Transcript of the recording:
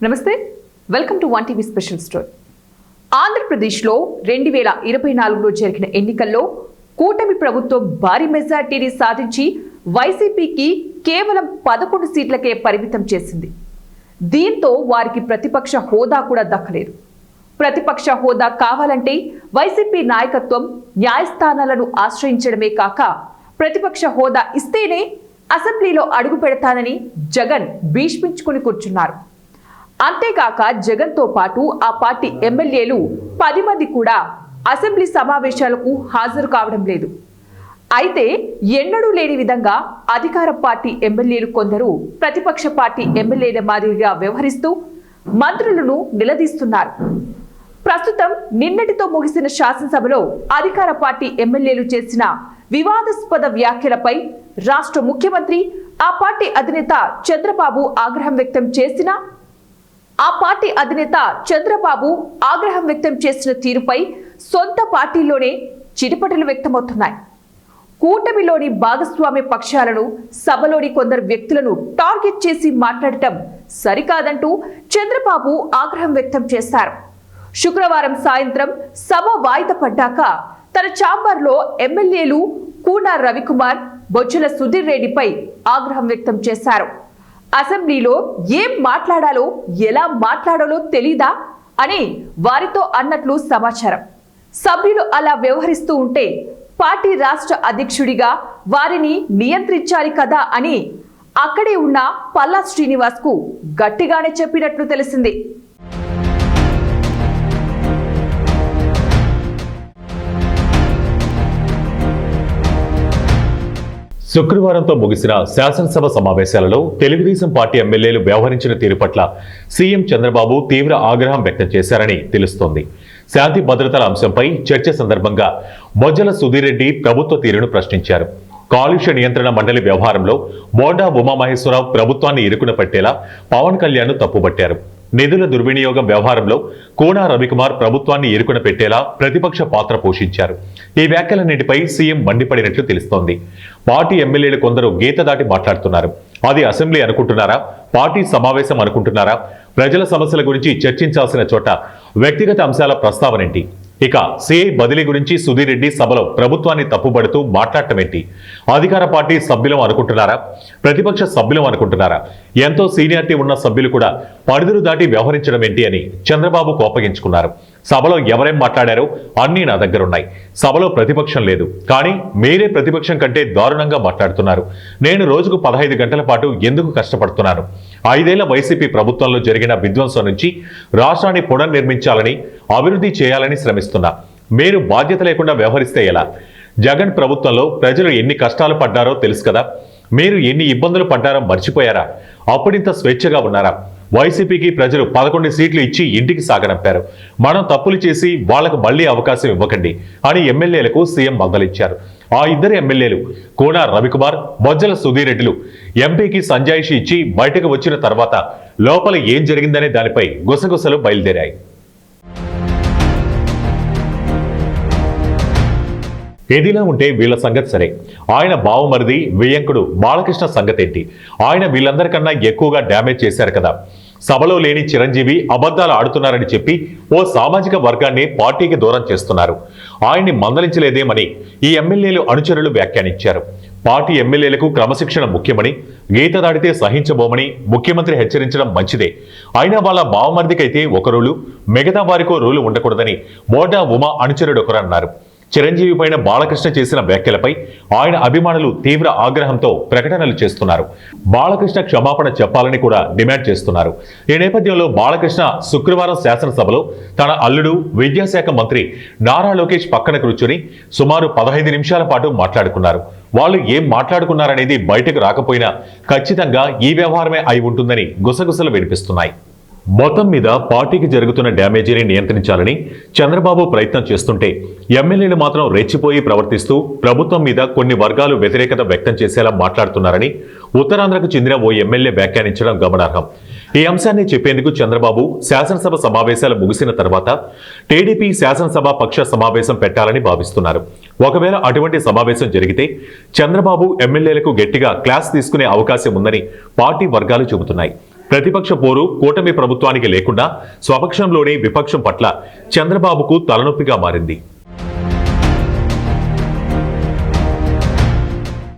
నమస్తే, welcome to one TV special story. ఆంధ్రప్రదేశ్లో 2024లో జరిగిన ఎన్నికల్లో కూటమి ప్రభుత్వం భారీ మెజార్టీని సాధించి వైసీపీకి కేవలం 11 సీట్లకే పరిమితం చేసింది. దీంతో వారికి ప్రతిపక్ష హోదా కూడా దక్కలేదు. ప్రతిపక్ష హోదా కావాలంటే వైసీపీ నాయకత్వం న్యాయస్థానాలను ఆశ్రయించడమే కాక ప్రతిపక్ష హోదా ఇస్తేనే అసెంబ్లీలో అడుగు పెడతానని జగన్ భీష్మించుకుని కూర్చున్నారు. అంతేకాక జగన్తో పాటు ఆ పార్టీ ఎమ్మెల్యేలు 10 మంది కూడా అసెంబ్లీ సమావేశాలకు హాజరు కావడం లేదు. అయితే ఎన్నడూ లేని విధంగా అధికార పార్టీ ఎమ్మెల్యేలు కొందరు ప్రతిపక్ష పార్టీ ఎమ్మెల్యేల మాదిరిగా వ్యవహరిస్తూ మంత్రులను నిలదీస్తున్నారు. ప్రస్తుతం నిన్నటితో ముగిసిన శాసనసభలో అధికార పార్టీ ఎమ్మెల్యేలు చేసిన వివాదాస్పద వ్యాఖ్యలపై రాష్ట్ర ముఖ్యమంత్రి ఆ పార్టీ అధినేత చంద్రబాబు ఆగ్రహం వ్యక్తం చేసిన తీరుపై సొంత పార్టీలోనే చిరుపటలు వ్యక్తమవుతున్నాయి. కూటమిలోని భాగస్వామ్య పక్షాలను సభలోని కొందరు వ్యక్తులను టార్గెట్ చేసి మాట్లాడటం సరికాదంటూ చంద్రబాబు ఆగ్రహం వ్యక్తం చేశారు. శుక్రవారం సాయంత్రం సభ వాయిదా పడ్డాక తన ఛాంబర్లో ఎమ్మెల్యేలు కూన రవికుమార్, బొజ్జల సుధీర్ రెడ్డిపై ఆగ్రహం వ్యక్తం చేశారు. అసెంబ్లీలో ఏం మాట్లాడాలో ఎలా మాట్లాడాలో తెలీదా అని వారితో అన్నట్లు సమాచారం. సభ్యులు అలా వ్యవహరిస్తూ ఉంటే పార్టీ రాష్ట్ర అధ్యక్షుడిగా వారిని నియంత్రించాలి కదా అని అక్కడే ఉన్న పల్లా శ్రీనివాస్ కు గట్టిగానే చెప్పినట్లు తెలిసింది. శుక్రవారంతో ముగిసిన శాసనసభ సమావేశాలలో తెలుగుదేశం పార్టీ ఎమ్మెల్యేలు వ్యవహరించిన తీరు పట్ల సీఎం చంద్రబాబు తీవ్ర ఆగ్రహం వ్యక్తం చేశారని తెలుస్తోంది. శాంతి భద్రతల అంశంపై చర్చ సందర్భంగా బొజ్జల సుధీర్ రెడ్డి ప్రభుత్వ తీరును ప్రశ్నించారు. కాలుష్య నియంత్రణ మండలి వ్యవహారంలో బోండా ఉమామహేశ్వరరావు ప్రభుత్వాన్ని ఇరుకున పెట్టేలా పవన్ కళ్యాణ్ తప్పుబట్టారు. నిధుల దుర్వినియోగం వ్యవహారంలో కూన రవికుమార్ ప్రభుత్వాన్ని ఇరుకున పెట్టేలా ప్రతిపక్ష పాత్ర పోషించారు. ఈ వ్యాఖ్యలన్నిటిపై సీఎం మండిపడినట్లు తెలుస్తోంది. పార్టీ ఎమ్మెల్యేలు కొందరు గీత దాటి మాట్లాడుతున్నారు. అది అసెంబ్లీ అనుకుంటున్నారా, పార్టీ సమావేశం అనుకుంటున్నారా? ప్రజల సమస్యల గురించి చర్చించాల్సిన చోట వ్యక్తిగత అంశాల ప్రస్తావనేంటి? ఇక సిఐ బదిలీ గురించి సుధీర్ రెడ్డి సభలో ప్రభుత్వాన్ని తప్పుబడుతూ మాట్లాడటమేంటి? అధికార పార్టీ సభ్యులం అనుకుంటున్నారా, ప్రతిపక్ష సభ్యులం అనుకుంటున్నారా? ఎంతో సీనియారిటీ ఉన్న సభ్యులు కూడా పరిధులు దాటి వ్యవహరించడం ఏంటి అని చంద్రబాబు కోపగించుకున్నారు. సభలో ఎవరేం మాట్లాడారో అన్నీ నా దగ్గరున్నాయి. సభలో ప్రతిపక్షం లేదు, కానీ మీరే ప్రతిపక్షం కంటే దారుణంగా మాట్లాడుతున్నారు. నేను రోజుకు 15 గంటల పాటు ఎందుకు కష్టపడుతున్నాను? 5 ఏళ్ల వైసీపీ ప్రభుత్వంలో జరిగిన విధ్వంసం నుంచి రాష్ట్రాన్ని పునర్నిర్మించాలని, అభివృద్ధి చేయాలని శ్రమిస్తున్నా. మీరు బాధ్యత లేకుండా వ్యవహరిస్తే ఎలా? జగన్ ప్రభుత్వంలో ప్రజలు ఎన్ని కష్టాలు పడ్డారో తెలుసు కదా. మీరు ఎన్ని ఇబ్బందులు పడ్డారో మర్చిపోయారా? అప్పుడింత స్వేచ్ఛగా ఉన్నారా? వైసీపీకి ప్రజలు 11 సీట్లు ఇచ్చి ఇంటికి సాగనంపారు. మనం తప్పులు చేసి వాళ్లకు మళ్లీ అవకాశం ఇవ్వకండి అని ఎమ్మెల్యేలకు సీఎం మందలించారు. ఆ ఇద్దరు ఎమ్మెల్యేలు కూన రవికుమార్, బొజ్జల సుధీర్ రెడ్డిలు ఎంపీకి సంజాయిషి ఇచ్చి బయటకు వచ్చిన తర్వాత లోపల ఏం జరిగిందనే దానిపై గుసగుసలు బయలుదేరాయి. ఏదిలా ఉంటే వీళ్ల సంగతి సరే, ఆయన బావమరిది వియ్యంకుడు బాలకృష్ణ సంగతేంటి? ఆయన వీళ్ళందరికన్నా ఎక్కువగా డ్యామేజ్ చేశారు కదా. సభలో లేని చిరంజీవి అబద్ధాలు ఆడుతున్నారని చెప్పి ఓ సామాజిక వర్గాన్ని పార్టీకి దూరం చేస్తున్నారు. ఆయన్ని మందలించలేదేమని ఈ ఎమ్మెల్యేలు అనుచరులు వ్యాఖ్యానించారు. పార్టీ ఎమ్మెల్యేలకు క్రమశిక్షణ ముఖ్యమని, గీత దాడితే సహించబోమని ముఖ్యమంత్రి హెచ్చరించడం మంచిదే. అయినా వాళ్ళ బావమరిదికైతే ఒక రూలు, మిగతా వారికో రూలు ఉండకూడదని బోండా ఉమా అనుచరుడు ఒకరన్నారు. చిరంజీవి పైన బాలకృష్ణ చేసిన వ్యాఖ్యలపై ఆయన అభిమానులు తీవ్ర ఆగ్రహంతో ప్రకటనలు చేస్తున్నారు. బాలకృష్ణ క్షమాపణ చెప్పాలని కూడా డిమాండ్ చేస్తున్నారు. ఈ నేపథ్యంలో బాలకృష్ణ శుక్రవారం శాసనసభలో తన అల్లుడు విద్యాశాఖ మంత్రి నారా లోకేష్ పక్కన కూర్చుని సుమారు 15 నిమిషాల పాటు మాట్లాడుకున్నారు. వాళ్ళు ఏం మాట్లాడుకున్నారనేది బయటకు రాకపోయినా ఖచ్చితంగా ఈ వ్యవహారమే అయి ఉంటుందని గుసగుసలు వినిపిస్తున్నాయి. మొత్తం మీద పార్టీకి జరుగుతున్న డ్యామేజీని నియంత్రించాలని చంద్రబాబు ప్రయత్నం చేస్తుంటే ఎమ్మెల్యేలు మాత్రం రెచ్చిపోయి ప్రవర్తిస్తూ ప్రభుత్వం మీద కొన్ని వర్గాలు వ్యతిరేకత వ్యక్తం చేసేలా మాట్లాడుతున్నారని ఉత్తరాంధ్రకు చెందిన ఓ ఎమ్మెల్యే వ్యాఖ్యానించడం గమనార్హం. ఈ అంశాన్ని చెప్పేందుకు చంద్రబాబు శాసనసభ సమావేశాలు ముగిసిన తర్వాత టీడీపీ శాసనసభ పక్ష సమావేశం పెట్టాలని భావిస్తున్నారు. ఒకవేళ అటువంటి సమావేశం జరిగితే చంద్రబాబు ఎమ్మెల్యేలకు గట్టిగా క్లాస్ తీసుకునే అవకాశం ఉందని పార్టీ వర్గాలు చెబుతున్నాయి. ప్రతిపక్ష పోరు కూటమి ప్రభుత్వానికి లేకుండా స్వపక్షంలోని విపక్షం పట్ల చంద్రబాబుకు తలనొప్పిగా మారింది.